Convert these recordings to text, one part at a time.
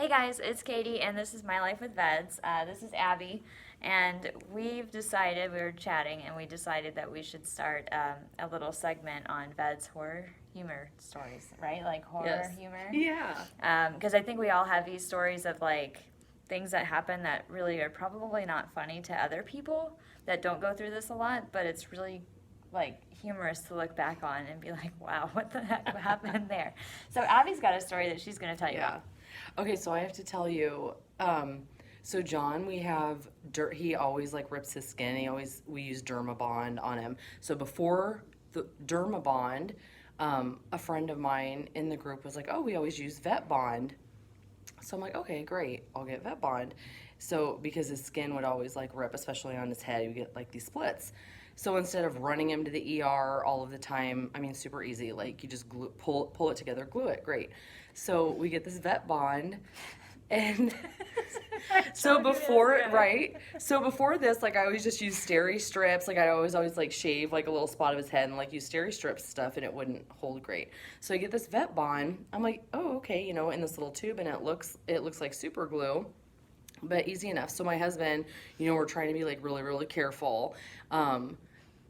Hey guys, it's Katie, and this is My Life with Veds. This is Abby, and we were chatting, and we decided that we should start a little segment on Veds horror humor stories, right? Like horror humor. Yeah. Because I think we all have these stories of like things that happen that really are probably not funny to other people that don't go through this a lot, but it's really like humorous to look back on and be like, wow, what the heck happened there? So Abby's got a story that she's going to tell you about. Okay, so I have to tell you, so John, we have dirt. He always like rips his skin. We use Dermabond on him. So before the Dermabond, a friend of mine in the group was like, oh, we always use Vetbond. So I'm like, okay, great, I'll get Vetbond. So because his skin would always like rip, especially on his head, you get like these splits. So instead of running him to the ER all of the time, I mean, super easy. Like you just pull it together, glue it, great. So we get this Vetbond, and so before this, like I always just use steri strips. Like I always like shave like a little spot of his head and like use steri strips stuff, and it wouldn't hold great. So I get this Vetbond. I'm like, oh, okay, in this little tube, and it looks like super glue, but easy enough. So my husband, we're trying to be like really, really careful.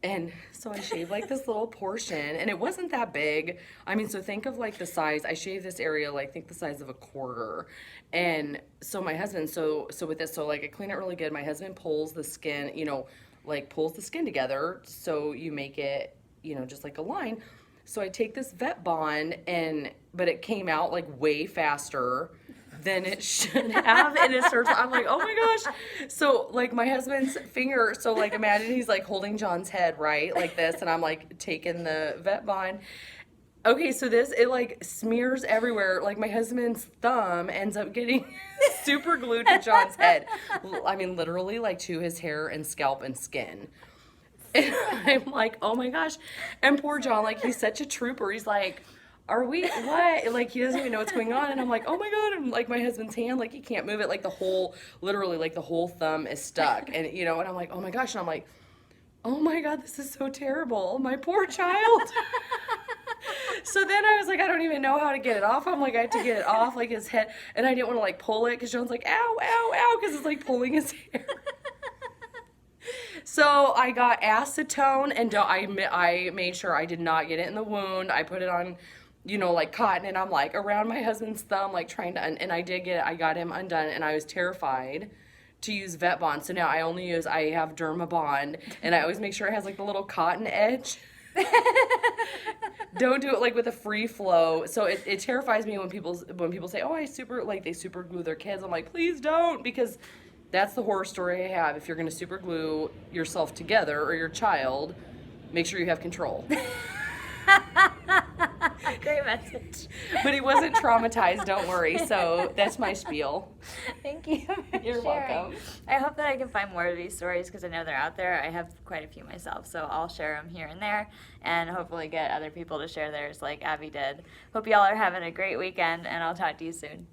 And so I shaved like this little portion, and it wasn't that big. I mean, so think of like the size. I shaved this area like think the size of a quarter. And so my husband, so with this, so like I clean it really good. My husband pulls the skin, pulls the skin together, so you make it, just like a line. So I take this Vetbond, but it came out like way faster than it should have, and it starts, I'm like, oh my gosh. So like my husband's finger, so like imagine he's like holding John's head, right, like this, and I'm like taking the Vetbond. Okay, so it like smears everywhere. Like my husband's thumb ends up getting super glued to John's head. I mean, literally like to his hair and scalp and skin. And I'm like, oh my gosh. And poor John, like he's such a trooper. He's like, are we, what? Like, he doesn't even know what's going on. And I'm like, oh my God. And like my husband's hand, like he can't move it. Like literally like the whole thumb is stuck. And and I'm like, oh my gosh. And I'm like, oh my God, this is so terrible. My poor child. So then I was like, I don't even know how to get it off. I'm like, I had to get it off like his head. And I didn't want to like pull it because John's like, ow, ow, ow. Because it's like pulling his hair. So I got acetone, and I made sure I did not get it in the wound. I put it on, like cotton, and I'm like around my husband's thumb, like trying to, and I did get it. I got him undone, and I was terrified to use Vetbond. So now I have Dermabond, and I always make sure it has like the little cotton edge. Don't do it like with a free flow. So it terrifies me when people say, oh, they super glue their kids. I'm like, please don't, because that's the horror story I have. If you're going to super glue yourself together or your child, make sure you have control. Great message. But he wasn't traumatized, don't worry. So that's my spiel. Thank you for You're sharing. welcome. I hope that I can find more of these stories because I know they're out there. I have quite a few myself, so I'll share them here and there and hopefully get other people to share theirs like Abby did. Hope y'all are having a great weekend, and I'll talk to you soon.